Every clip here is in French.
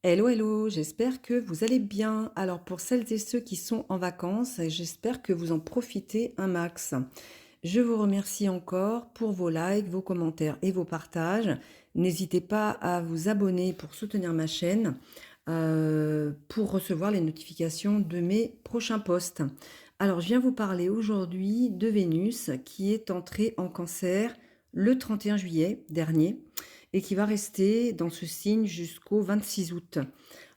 Hello, hello, j'espère que vous allez bien. Alors pour celles et ceux qui sont en vacances, j'espère que vous en profitez un max. Je vous remercie encore pour vos likes, vos commentaires et vos partages. N'hésitez pas à vous abonner pour soutenir ma chaîne, pour recevoir les notifications de mes prochains posts. Alors je viens vous parler aujourd'hui de Vénus qui est entrée en Cancer le 31 juillet dernier et qui va rester dans ce signe jusqu'au 26 août.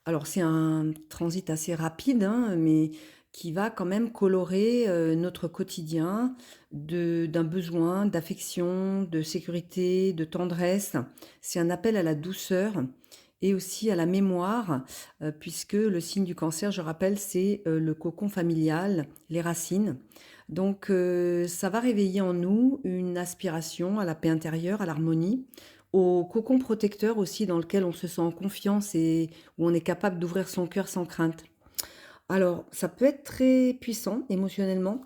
Alors c'est un transit assez rapide, hein, mais qui va quand même colorer notre quotidien d'un besoin d'affection, de sécurité, de tendresse. C'est un appel à la douceur et aussi à la mémoire, puisque le signe du cancer, je rappelle, c'est le cocon familial, les racines. Donc ça va réveiller en nous une aspiration à la paix intérieure, à l'harmonie, au cocon protecteur aussi dans lequel on se sent en confiance et où on est capable d'ouvrir son cœur sans crainte. Alors, ça peut être très puissant émotionnellement.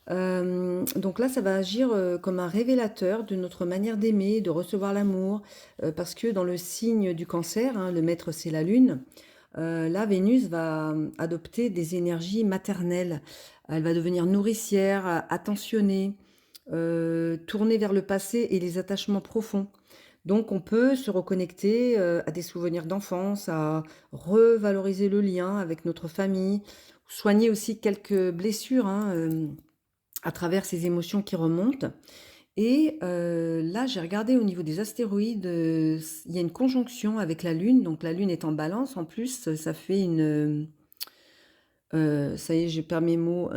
Donc là, ça va agir comme un révélateur de notre manière d'aimer, de recevoir l'amour, parce que dans le signe du cancer, hein, le maître c'est la lune, là, Vénus va adopter des énergies maternelles. Elle va devenir nourricière, attentionnée, tournée vers le passé et les attachements profonds. Donc on peut se reconnecter, à des souvenirs d'enfance, à revaloriser le lien avec notre famille, soigner aussi quelques blessures, hein, à travers ces émotions qui remontent. Et là, j'ai regardé au niveau des astéroïdes, il y a une conjonction avec la Lune, donc la Lune est en Balance. En plus, ça fait ça y est, je perds mes mots,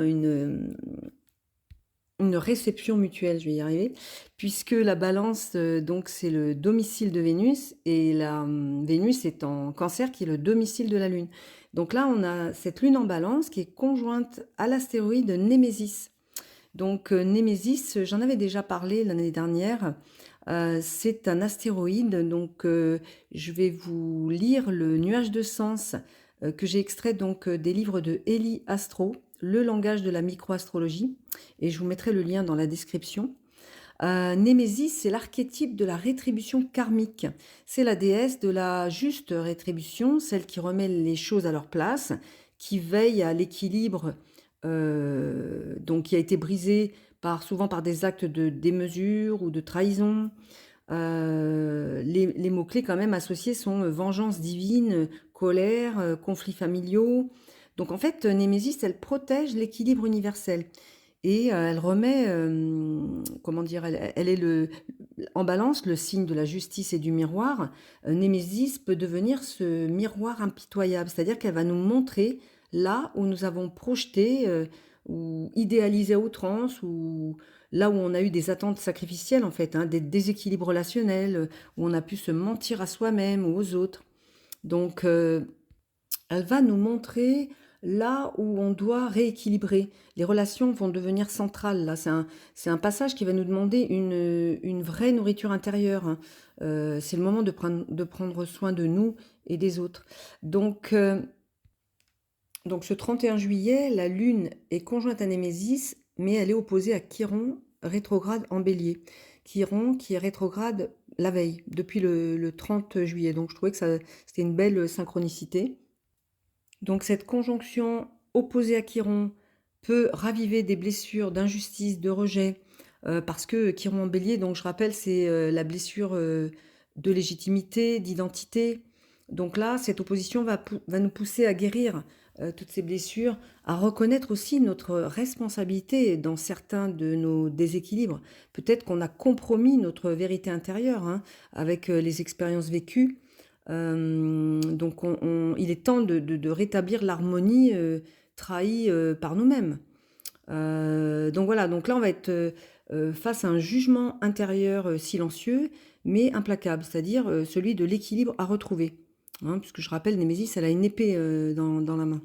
une réception mutuelle, je vais y arriver, puisque la Balance, donc c'est le domicile de Vénus et Vénus est en Cancer qui est le domicile de la Lune. Donc là, on a cette Lune en Balance qui est conjointe à l'astéroïde Némésis. Donc Némésis, j'en avais déjà parlé l'année dernière. C'est un astéroïde, donc je vais vous lire le nuage de sens que j'ai extrait donc des livres de Eli Astro, le langage de la microastrologie, et je vous mettrai le lien dans la description. Némésis, c'est l'archétype de la rétribution karmique. C'est la déesse de la juste rétribution, celle qui remet les choses à leur place, qui veille à l'équilibre, donc qui a été brisé souvent par des actes de démesure ou de trahison. Les mots-clés quand même associés sont vengeance divine, colère, conflits familiaux. Donc en fait, Némésis, elle protège l'équilibre universel. Et elle remet, comment dire, elle est en balance le signe de la justice et du miroir. Némésis peut devenir ce miroir impitoyable, c'est-à-dire qu'elle va nous montrer là où nous avons projeté ou idéalisé à outrance, ou là où on a eu des attentes sacrificielles en fait, hein, des déséquilibres relationnels, où on a pu se mentir à soi-même ou aux autres. Donc elle va nous montrer là où on doit rééquilibrer. Les relations vont devenir centrales. Là, c'est un passage qui va nous demander une vraie nourriture intérieure, hein. C'est le moment de prendre soin de nous et des autres. Donc ce 31 juillet, la Lune est conjointe à Némésis, mais elle est opposée à Chiron, rétrograde en Bélier. Chiron qui est rétrograde la veille, depuis le 30 juillet. Donc je trouvais que c'était une belle synchronicité. Donc cette conjonction opposée à Chiron peut raviver des blessures d'injustice, de rejet, parce que Chiron en bélier, donc je rappelle, c'est la blessure de légitimité, d'identité. Donc là, cette opposition va nous pousser à guérir toutes ces blessures, à reconnaître aussi notre responsabilité dans certains de nos déséquilibres. Peut-être qu'on a compromis notre vérité intérieure, hein, avec les expériences vécues. Donc il est temps de rétablir l'harmonie trahie par nous-mêmes. Donc voilà, donc là on va être face à un jugement intérieur silencieux mais implacable, c'est-à-dire celui de l'équilibre à retrouver. Hein, puisque je rappelle, Némésis, elle a une épée dans la main.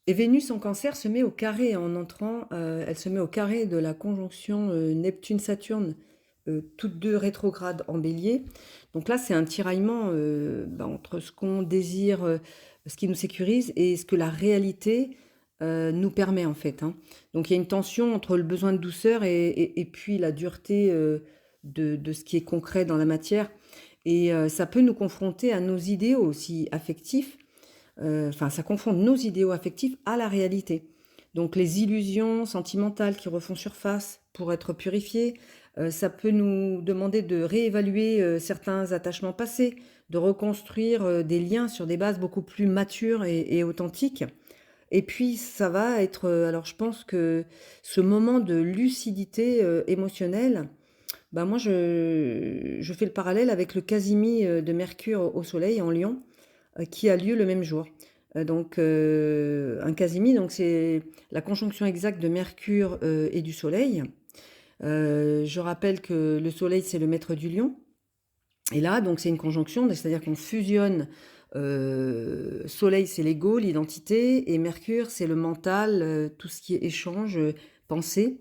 Et Vénus en Cancer se met au carré en entrant, elle se met au carré de la conjonction Neptune-Saturne, toutes deux rétrogrades en Bélier. Donc là, c'est un tiraillement entre ce qu'on désire, ce qui nous sécurise, et ce que la réalité nous permet en fait, hein. Donc il y a une tension entre le besoin de douceur et puis la dureté de ce qui est concret dans la matière. et ça peut nous confronter à nos idéaux aussi affectifs, enfin ça confronte nos idéaux affectifs à la réalité. Donc les illusions sentimentales qui refont surface pour être purifiées, ça peut nous demander de réévaluer, certains attachements passés, de reconstruire, des liens sur des bases beaucoup plus matures et authentiques. Et puis ça va être, alors je pense que ce moment de lucidité, émotionnelle, bah, moi je fais le parallèle avec le casimi, de Mercure au Soleil en Lion, qui a lieu le même jour. Donc un casimi, donc c'est la conjonction exacte de Mercure, et du Soleil. Je rappelle que le Soleil, c'est le maître du Lion et là, donc c'est une conjonction, c'est-à-dire qu'on fusionne, Soleil, c'est l'ego, l'identité et Mercure, c'est le mental, tout ce qui est échange, pensée.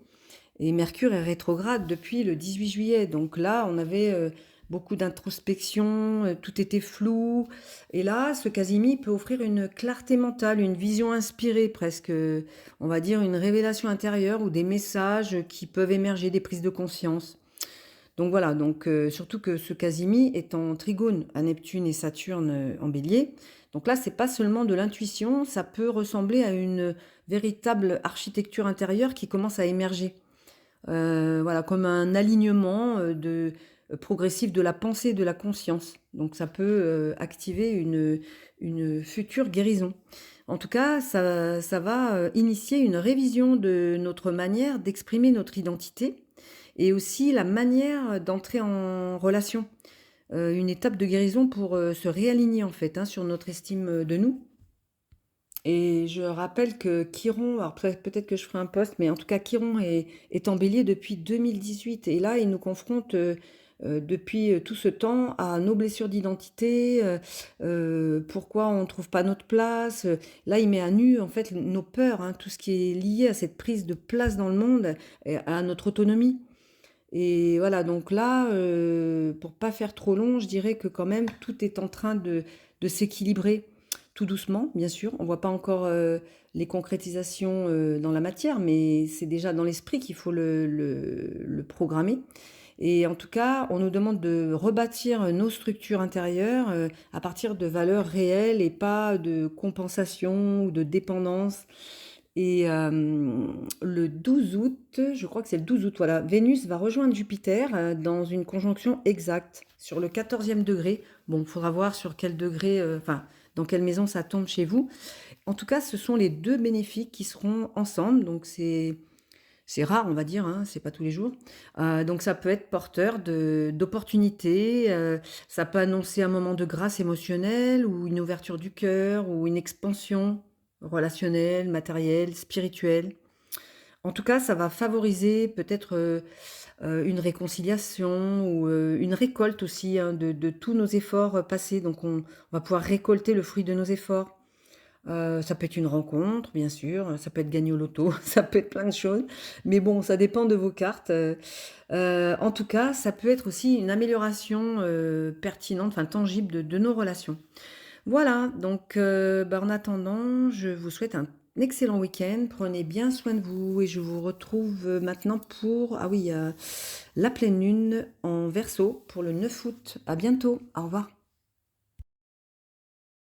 Et Mercure est rétrograde depuis le 18 juillet. Donc là, on avait beaucoup d'introspection, tout était flou. Et là, ce Casimi peut offrir une clarté mentale, une vision inspirée presque, on va dire une révélation intérieure ou des messages qui peuvent émerger, des prises de conscience. Donc voilà, donc surtout que ce Casimi est en trigone à Neptune et Saturne en bélier. Donc là, c'est pas seulement de l'intuition, ça peut ressembler à une véritable architecture intérieure qui commence à émerger. Voilà, comme un alignement, progressif de la pensée et de la conscience. Donc ça peut, activer une future guérison. En tout cas, ça va, initier une révision de notre manière d'exprimer notre identité et aussi la manière d'entrer en relation. Une étape de guérison pour, se réaligner en fait, hein, sur notre estime, de nous. Et je rappelle que Chiron, alors peut-être que je ferai un post, mais en tout cas Chiron est en bélier depuis 2018. Et là, il nous confronte depuis tout ce temps à nos blessures d'identité, pourquoi on ne trouve pas notre place. Là, il met à nu en fait nos peurs, hein, tout ce qui est lié à cette prise de place dans le monde, et à notre autonomie. Et voilà, donc là, pour pas faire trop long, je dirais que quand même tout est en train de s'équilibrer tout doucement, bien sûr. On voit pas encore les concrétisations dans la matière, mais c'est déjà dans l'esprit qu'il faut le programmer. Et en tout cas, on nous demande de rebâtir nos structures intérieures à partir de valeurs réelles et pas de compensation ou de dépendance. Et le 12 août, je crois que c'est le 12 août, voilà, Vénus va rejoindre Jupiter dans une conjonction exacte sur le 14e degré. Bon, il faudra voir sur quel degré, enfin, dans quelle maison ça tombe chez vous. En tout cas, ce sont les deux bénéfiques qui seront ensemble, donc c'est rare, on va dire, hein, c'est pas tous les jours. Donc ça peut être porteur d'opportunités, ça peut annoncer un moment de grâce émotionnelle ou une ouverture du cœur ou une expansion relationnelle, matérielle, spirituelle. En tout cas, ça va favoriser peut-être une réconciliation ou une récolte aussi, hein, de tous nos efforts passés. Donc on va pouvoir récolter le fruit de nos efforts. Ça peut être une rencontre, bien sûr, ça peut être gagner au loto, ça peut être plein de choses. Mais bon, ça dépend de vos cartes. En tout cas, ça peut être aussi une amélioration pertinente, enfin tangible de nos relations. Voilà, donc bah, en attendant, je vous souhaite un excellent week-end. Prenez bien soin de vous et je vous retrouve maintenant pour, ah oui, la pleine lune en Verseau pour le 9 août. À bientôt, au revoir.